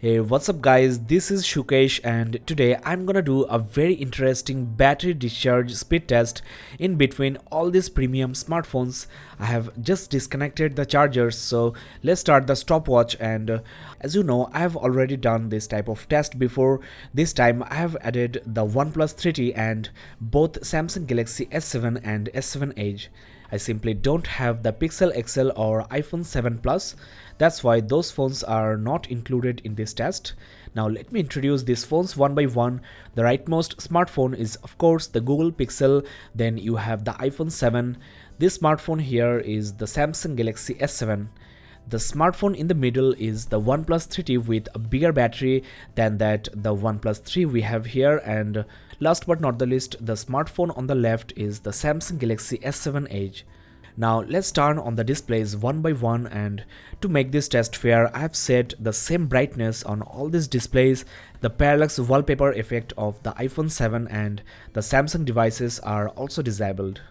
Hey, what's up guys, this is Sukesh and today I'm gonna do a very interesting battery discharge speed test in between all these premium smartphones. I have just disconnected the chargers, so let's start the stopwatch. And as you know, I have already done this type of test before. This time I have added the OnePlus 3T and both Samsung Galaxy S7 and S7 Edge. I simply don't have the Pixel XL or iPhone 7 Plus. That's why those phones are not included in this test. Now let me introduce these phones one by one. The rightmost smartphone is of course the Google Pixel, then you have the iPhone 7. This smartphone here is the Samsung Galaxy S7. The smartphone in the middle is the OnePlus 3T with a bigger battery than that the OnePlus 3 we have here, and last but not the least, the smartphone on the left is the Samsung Galaxy S7 Edge. Now let's turn on the displays one by one, and to make this test fair I have set the same brightness on all these displays. The parallax wallpaper effect of the iPhone 7 and the Samsung devices are also disabled.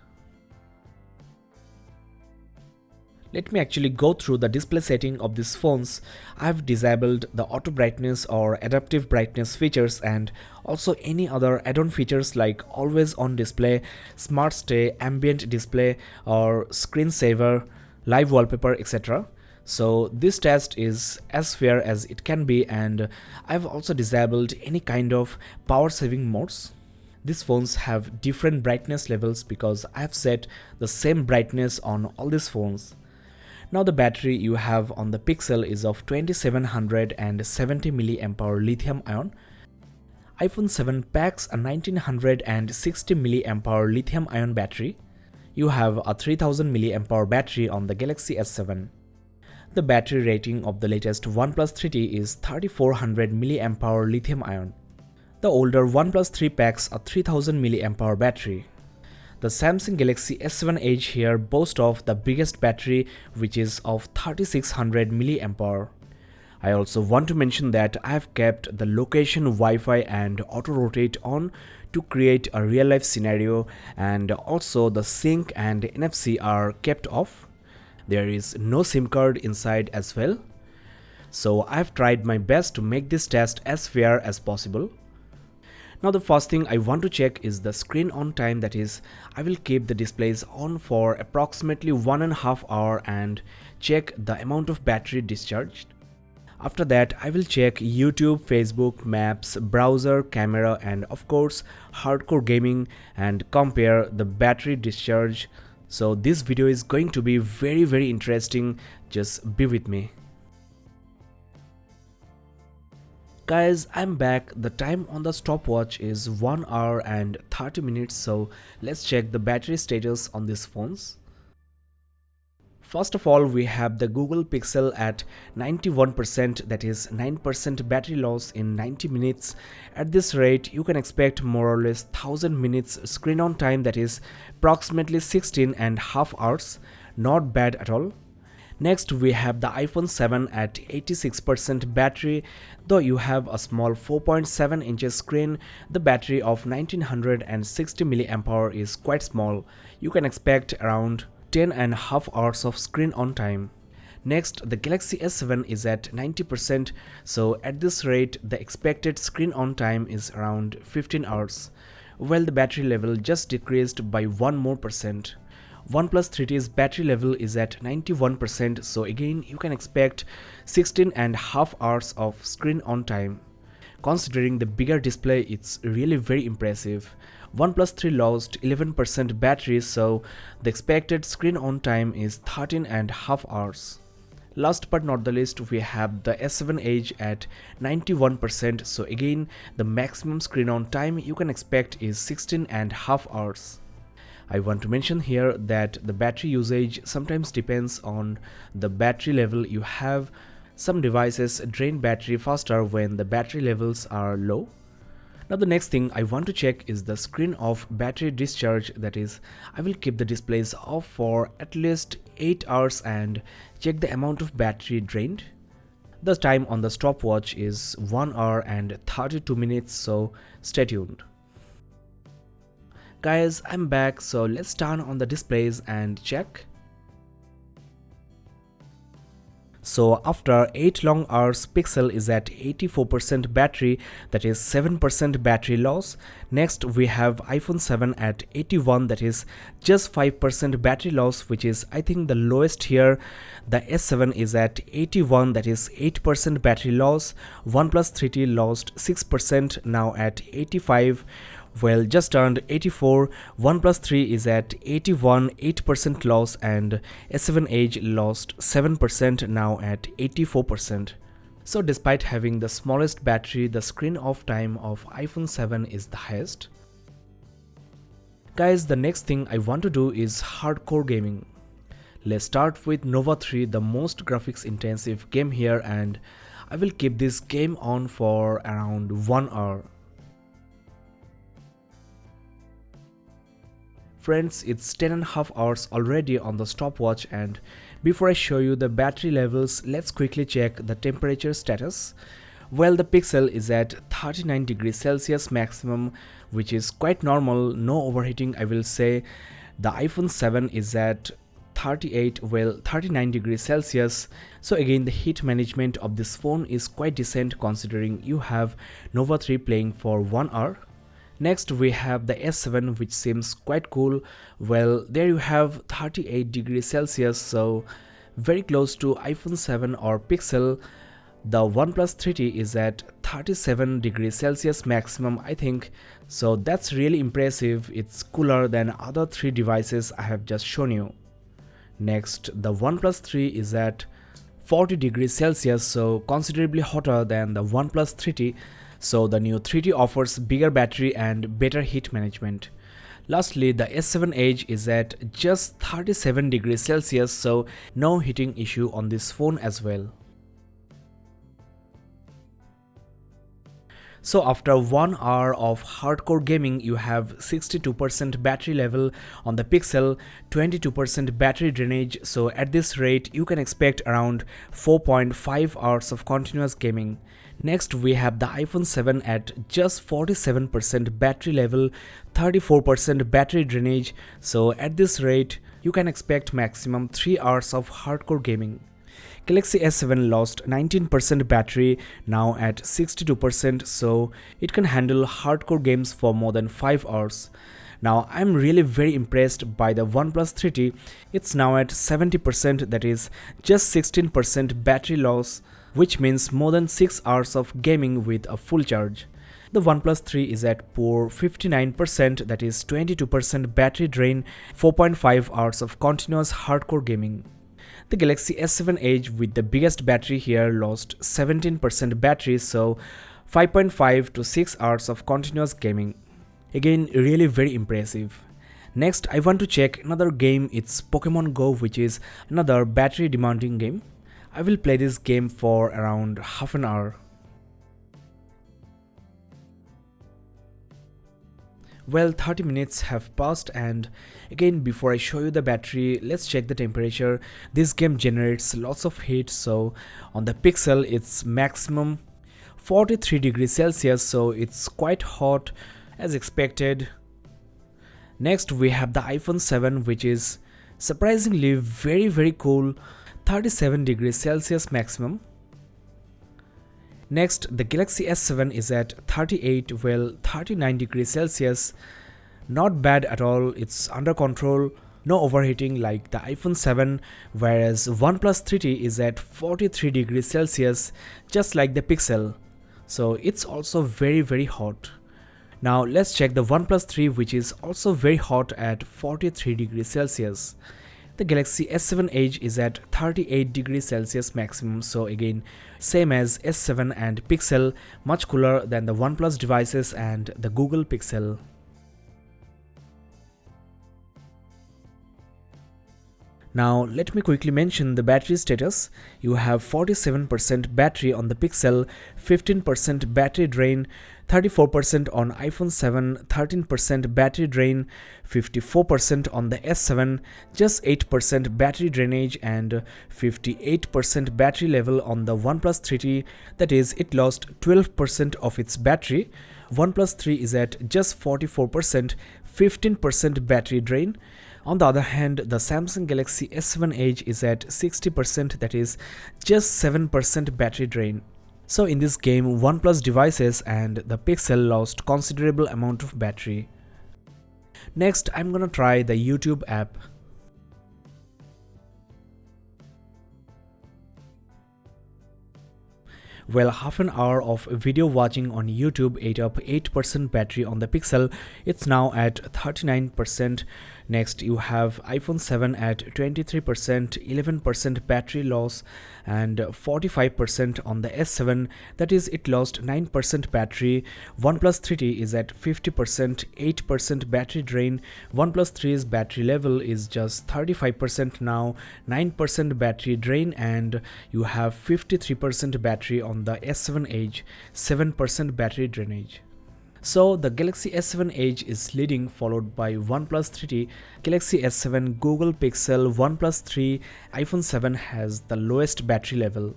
Let me actually go through the display setting of these phones. I have disabled the auto brightness or adaptive brightness features and also any other add-on features like always on display, smart stay, ambient display or screensaver, live wallpaper, etc. So this test is as fair as it can be, and I've also disabled any kind of power saving modes. These phones have different brightness levels because I have set the same brightness on all these phones. Now the battery you have on the Pixel is of 2770 mAh lithium ion. iPhone 7 packs a 1960 mAh lithium ion battery. You have a 3000 mAh battery on the Galaxy S7. The battery rating of the latest OnePlus 3T is 3400 mAh lithium ion. The older OnePlus 3 packs a 3000 mAh battery. The Samsung Galaxy S7 Edge here boasts of the biggest battery, which is of 3600 mAh. I also want to mention that I have kept the location, Wi-Fi and auto rotate on to create a real life scenario, and also the sync and NFC are kept off. There is no SIM card inside as well. So I have tried my best to make this test as fair as possible. Now the first thing I want to check is the screen on time, that is, I will keep the displays on for approximately 1.5 hours and check the amount of battery discharged. After that I will check YouTube, Facebook, Maps, browser, camera and of course hardcore gaming and compare the battery discharge. So this video is going to be very interesting, just be with me. Guys, I'm back. The time on the stopwatch is 1 hour and 30 minutes, so let's check the battery status on these phones. First of all, we have the Google Pixel at 91%, that is 9% battery loss in 90 minutes. At this rate, you can expect more or less 1000 minutes screen on time, that is approximately 16.5 hours. Not bad at all. Next we have the iPhone 7 at 86% battery. Though you have a small 4.7 inches screen, the battery of 1960 mAh is quite small. You can expect around 10.5 hours of screen on time. Next, the Galaxy S7 is at 90%, so at this rate the expected screen on time is around 15 hours. Well, the battery level just decreased by 1 more percent. OnePlus 3T's battery level is at 91%, so again you can expect 16.5 hours of screen on time. Considering the bigger display, it's really very impressive. OnePlus 3 lost 11% battery, so the expected screen on time is 13.5 hours. Last but not the least, we have the S7 Edge at 91%, so again the maximum screen on time you can expect is 16.5 hours. I want to mention here that the battery usage sometimes depends on the battery level you have. Some devices drain battery faster when the battery levels are low. Now the next thing I want to check is the screen off battery discharge, that is, I will keep the displays off for at least 8 hours and check the amount of battery drained. The time on the stopwatch is 1 hour and 32 minutes, so stay tuned. Guys, I'm back, so let's turn on the displays and check. So after 8 long hours, Pixel is at 84% battery, that is 7% battery loss. Next we have iPhone 7 at 81, that is just 5% battery loss, which is I think the lowest here. The S7 is at 81, that is 8% battery loss. OnePlus 3T lost 6%, now at 85. Well, just turned 84. OnePlus 3 is at 81, 8% loss, and S7 Edge lost 7%, now at 84%. So despite having the smallest battery, the screen off time of iPhone 7 is the highest. Guys, the next thing I want to do is hardcore gaming. Let's start with Nova 3, the most graphics intensive game here, and I will keep this game on for around 1 hour. Friends, it's 10.5 hours already on the stopwatch, and before I show you the battery levels, let's quickly check the temperature status. Well, the Pixel is at 39 degrees Celsius maximum, which is quite normal, no overheating I will say. The iPhone 7 is at 39 degrees Celsius. So again, the heat management of this phone is quite decent considering you have Nova 3 playing for 1 hour. Next we have the S7, which seems quite cool. Well, there you have 38 degrees Celsius, so very close to iPhone 7 or Pixel. The OnePlus 3T is at 37 degrees Celsius maximum I think, so that's really impressive. It's cooler than other 3 devices I have just shown you. Next, the OnePlus 3 is at 40 degrees Celsius, so considerably hotter than the OnePlus 3T. So the new 3T offers bigger battery and better heat management. Lastly, the S7 Edge is at just 37 degrees Celsius, so no heating issue on this phone as well. So after 1 hour of hardcore gaming, you have 62% battery level on the Pixel, 22% battery drainage. So at this rate, you can expect around 4.5 hours of continuous gaming. Next we have the iPhone 7 at just 47% battery level, 34% battery drainage. So at this rate, you can expect maximum 3 hours of hardcore gaming. Galaxy S7 lost 19% battery, now at 62%, so it can handle hardcore games for more than 5 hours. Now I'm really very impressed by the OnePlus 3T. It's now at 70%, that is just 16% battery loss, which means more than 6 hours of gaming with a full charge. The OnePlus 3 is at poor 59%, that is 22% battery drain, 4.5 hours of continuous hardcore gaming. The Galaxy S7 Edge with the biggest battery here lost 17% battery, so 5.5 to 6 hours of continuous gaming. Again, really very impressive. Next, I want to check another game. It's Pokemon Go, which is another battery demanding game. I will play this game for around half an hour. Well, 30 minutes have passed, and again, before I show you the battery, let's check the temperature. This game generates lots of heat, so on the Pixel it's maximum 43 degrees Celsius, so it's quite hot as expected. Next we have the iPhone 7, which is surprisingly very cool, 37 degrees Celsius maximum. Next, the Galaxy S7 is at 39 degrees Celsius. Not bad at all, it's under control, no overheating like the iPhone 7, whereas OnePlus 3T is at 43 degrees Celsius, just like the Pixel. So it's also very hot. Now let's check the OnePlus 3, which is also very hot at 43 degrees Celsius. The Galaxy S7 Edge is at 38 degrees Celsius maximum, so again same as S7 and Pixel, much cooler than the OnePlus devices and the Google Pixel. Now let me quickly mention the battery status. You have 47% battery on the Pixel, 15% battery drain, 34% on iPhone 7, 13% battery drain, 54% on the S7, just 8% battery drainage, and 58% battery level on the OnePlus 3T, that is, it lost 12% of its battery. OnePlus 3 is at just 44%, 15% battery drain. On the other hand, the Samsung Galaxy S7 Edge is at 60%, that is just 7% battery drain. So in this game, OnePlus devices and the Pixel lost considerable amount of battery. Next, I'm gonna try the YouTube app. Well, half an hour of video watching on YouTube ate up 8% battery on the Pixel. It's now at 39%. Next, you have iPhone 7 at 23%, 11% battery loss, and 45% on the S7. That is, it lost 9% battery. OnePlus 3T is at 50%, 8% battery drain. OnePlus 3's battery level is just 35% now, 9% battery drain, and you have 53% battery on the S7 Edge, 7% battery drainage. So the Galaxy S7 Edge is leading, followed by OnePlus 3T, Galaxy S7, Google Pixel, OnePlus 3, iPhone 7 has the lowest battery level.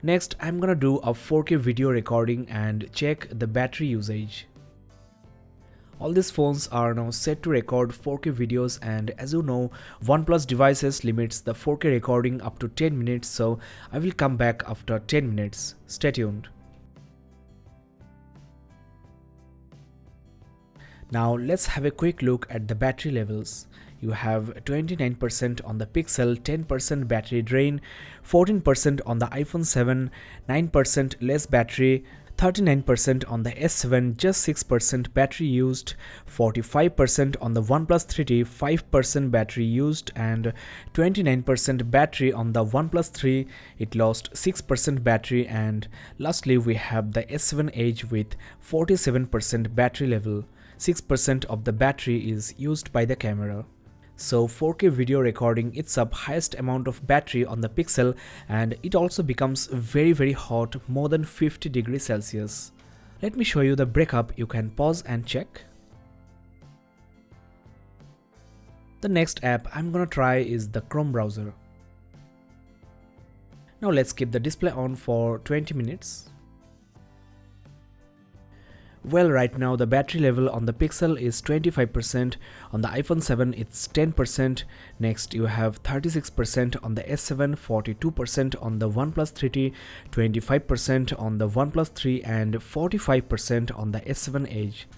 Next, I'm gonna do a 4K video recording and check the battery usage. All these phones are now set to record 4K videos, and as you know, OnePlus devices limits the 4K recording up to 10 minutes, so I will come back after 10 minutes. Stay tuned. Now let's have a quick look at the battery levels. You have 29% on the Pixel, 10% battery drain, 14% on the iPhone 7, 9% less battery, 39% on the S7, just 6% battery used, 45% on the OnePlus 3T, 5% battery used, and 29% battery on the OnePlus 3, it lost 6% battery, and lastly we have the S7 Edge with 47% battery level. 6% of the battery is used by the camera. So 4K video recording eats up highest amount of battery on the Pixel, and it also becomes very hot, more than 50 degrees Celsius. Let me show you the breakup. You can pause and check. The next app I'm gonna try is the Chrome browser. Now let's keep the display on for 20 minutes. Well, right now the battery level on the Pixel is 25%, on the iPhone 7 it's 10%, next you have 36% on the S7, 42% on the OnePlus 3T, 25% on the OnePlus 3 and 45% on the S7 Edge.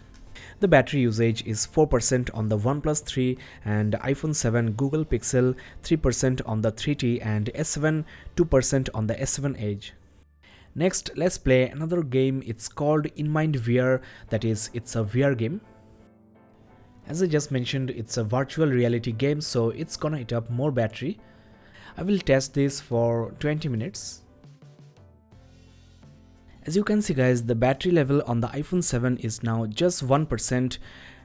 The battery usage is 4% on the OnePlus 3 and iPhone 7, Google Pixel, 3% on the 3T and S7, 2% on the S7 Edge. Next, let's play another game. It's called In Mind VR, that is, it's a VR game. As I just mentioned, it's a virtual reality game, so it's gonna eat up more battery. I will test this for 20 minutes. As you can see guys, the battery level on the iPhone 7 is now just 1%,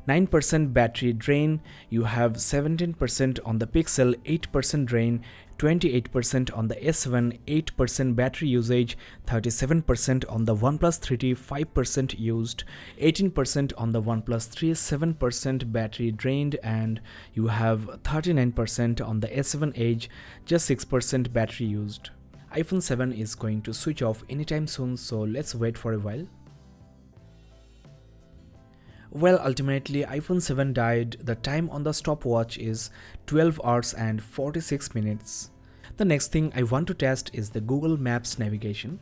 9% battery drain, you have 17% on the Pixel, 8% drain, 28% on the S7, 8% battery usage, 37% on the OnePlus 3T, 5% used, 18% on the OnePlus 3, 7% battery drained, and you have 39% on the S7 Edge, just 6% battery used. iPhone 7 is going to switch off anytime soon, so let's wait for a while. Well, ultimately iPhone 7 died. The time on the stopwatch is 12 hours and 46 minutes. The next thing I want to test is the Google Maps navigation.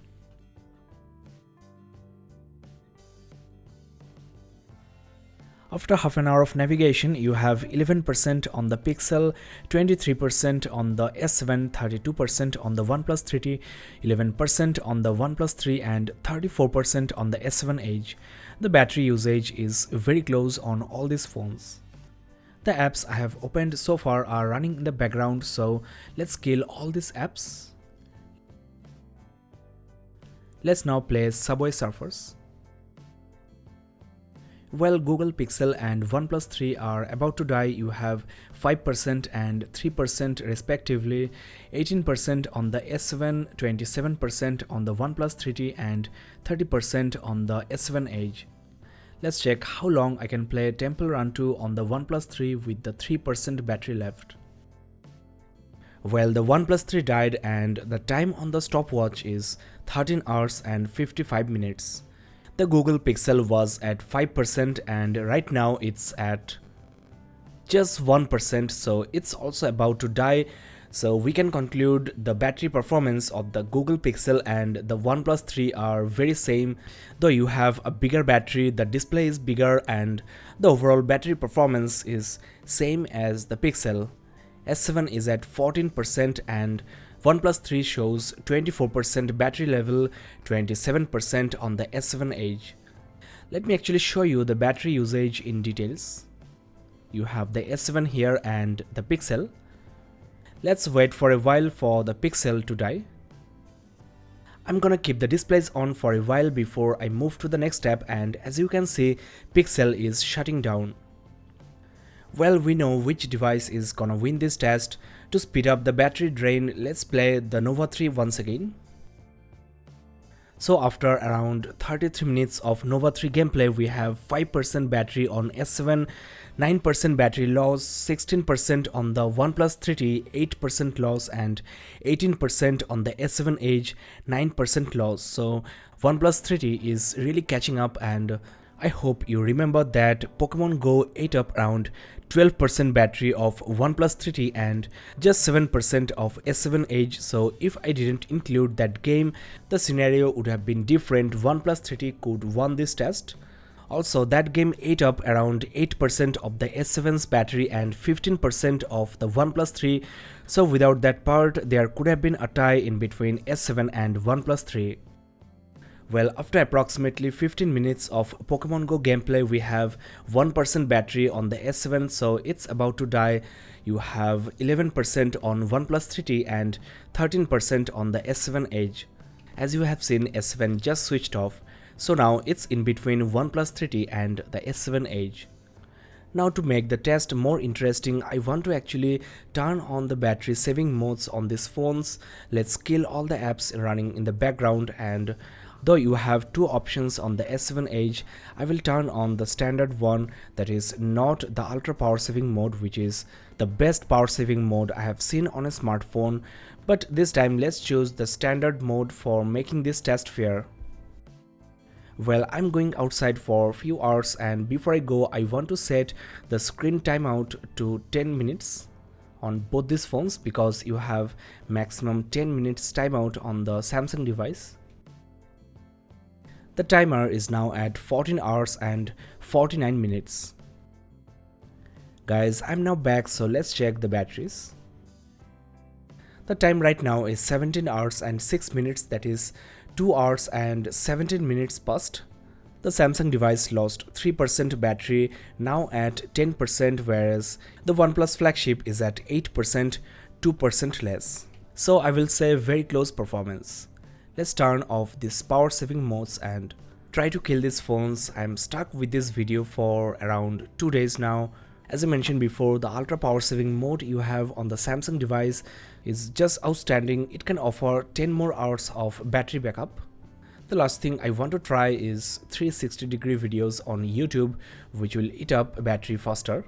After half an hour of navigation, you have 11% on the Pixel, 23% on the S7, 32% on the OnePlus 3T, 11% on the OnePlus 3 and 34% on the S7 Edge. The battery usage is very close on all these phones. The apps I have opened so far are running in the background, so let's kill all these apps. Let's now play Subway Surfers. Well, Google Pixel and OnePlus 3 are about to die. You have 5% and 3% respectively, 18% on the S7, 27% on the OnePlus 3T and 30% on the S7 Edge. Let's check how long I can play Temple Run 2 on the OnePlus 3 with the 3% battery left. Well, the OnePlus 3 died and the time on the stopwatch is 13 hours and 55 minutes. The Google Pixel was at 5% and right now it's at just 1%, so it's also about to die. So we can conclude the battery performance of the Google Pixel and the OnePlus 3 are very same. Though you have a bigger battery, the display is bigger and the overall battery performance is same as the Pixel. S7 is at 14% and OnePlus 3 shows 24% battery level, 27% on the S7 Edge. Let me actually show you the battery usage in details. You have the S7 here and the Pixel. Let's wait for a while for the Pixel to die. I'm gonna keep the displays on for a while before I move to the next step, and as you can see, Pixel is shutting down. Well, we know which device is gonna win this test. To speed up the battery drain, let's play the Nova 3 once again. So after around 33 minutes of Nova 3 gameplay, we have 5% battery on S7, 9% battery loss, 16% on the OnePlus 3T, 8% loss and 18% on the S7 Edge, 9% loss. So OnePlus 3T is really catching up, and I hope you remember that Pokemon Go ate up around 12% battery of OnePlus 3T and just 7% of S7 Edge. So if I didn't include that game, the scenario would have been different. OnePlus 3T could won this test. Also, that game ate up around 8% of the S7's battery and 15% of the OnePlus 3. So without that part, there could have been a tie in between S7 and OnePlus 3. Well, after approximately 15 minutes of Pokemon Go gameplay, we have 1% battery on the S7, so it's about to die. You have 11% on OnePlus 3T and 13% on the S7 Edge. As you have seen, S7 just switched off, so now it's in between OnePlus 3T and the S7 Edge. Now to make the test more interesting, I want to actually turn on the battery saving modes on these phones. Let's kill all the apps running in the background, and though you have two options on the S7 Edge, I will turn on the standard one, that is not the ultra power saving mode, which is the best power saving mode I have seen on a smartphone. But this time let's choose the standard mode for making this test fair. Well, I'm going outside for a few hours, and before I go, I want to set the screen timeout to 10 minutes on both these phones, because you have maximum 10 minutes timeout on the Samsung device. The timer is now at 14 hours and 49 minutes. Guys, I'm now back, so let's check the batteries. The time right now is 17 hours and 6 minutes, that is 2 hours and 17 minutes past. The Samsung device lost 3% battery, now at 10%, whereas the OnePlus flagship is at 8%, 2% less. So I will say very close performance. Let's turn off these power saving modes and try to kill these phones. I'm stuck with this video for around 2 days now. As I mentioned before, the ultra power saving mode you have on the Samsung device is just outstanding. It can offer 10 more hours of battery backup. The last thing I want to try is 360-degree videos on YouTube, which will eat up battery faster.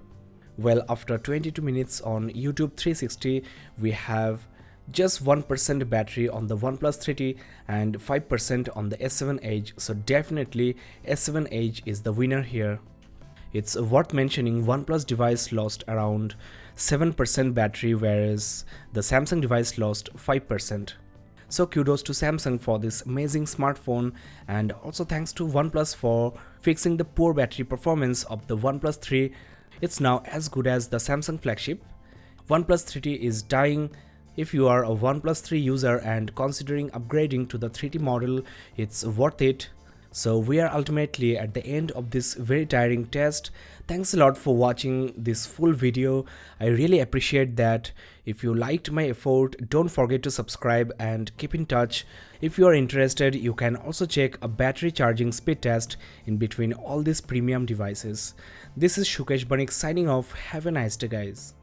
Well, after 22 minutes on YouTube 360, we have just 1% battery on the OnePlus 3T and 5% on the S7 Edge, so definitely S7 Edge is the winner here. It's worth mentioning OnePlus device lost around 7% battery, whereas the Samsung device lost 5%. So kudos to Samsung for this amazing smartphone, and also thanks to OnePlus for fixing the poor battery performance of the OnePlus 3. It's now as good as the Samsung flagship. OnePlus 3T is dying. If you are a OnePlus 3 user and considering upgrading to the 3T model, it's worth it. So we are ultimately at the end of this very tiring test. Thanks a lot for watching this full video. I really appreciate that. If you liked my effort, don't forget to subscribe and keep in touch. If you are interested, you can also check a battery charging speed test in between all these premium devices. This is Sukesh Banik signing off. Have a nice day, guys.